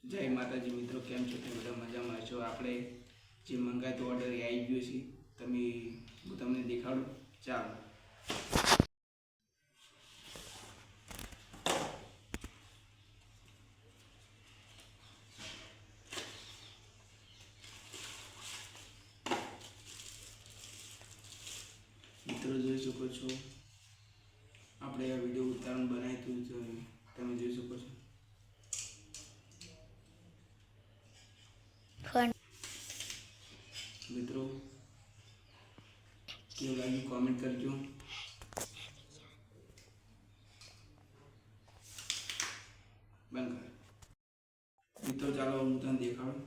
જય માતાજી મિત્રો, કેમ છો? તમે બધા મજામાં છો? આપણે જે મંગાતો ઓર્ડર એ આવી ગયો છે. હું તમને દેખાડું. ચાલો મિત્રો, જોઈ શકો છો આપણે આ વિડીયો ઉતારણ બનાવ્યું હતું. તમે જોઈ શકો છો. મિત્રો, કેવું લાગ્યું કોમેન્ટ કરજો. બંધ કર. મિત્રો, ચાલો હું તમને દેખાડું.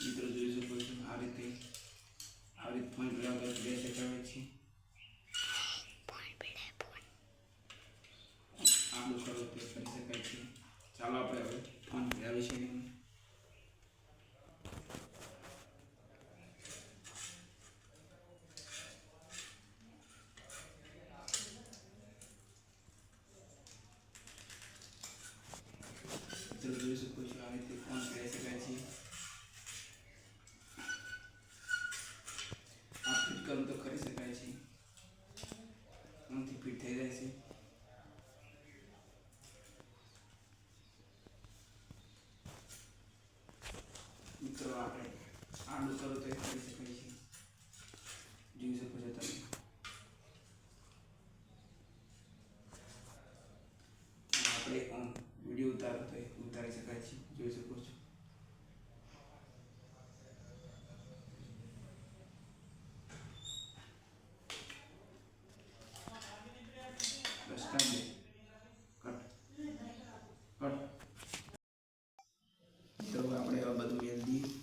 મિત્રો, જોઈ શકો છો આ રીતે ફોન બરાબર બે શકાય છે. આમ કરો તો કરી શકાય છે. ચાલો આપણે હવે ફોન મેળવી શકીએ. મિત્રો, જોઈ શકો છો આ રીતે ફોન કરી શકાય છે. આ ફિટ કરું તો કરી શકાય છે. આનાથી ફિટ થઈ જાય છે. મિત્રો, આપણે આડું કરો તો કરી શકાય છે. જોઈ શકો છો તમે. આપણે વિડીયો ઉતારો તો ઉતારી શકાય છે. જોઈ શકો છો. બસ કાઢ દે. Cut cut. મિત્રો, આપણે હવે બધું મેળ દઈએ.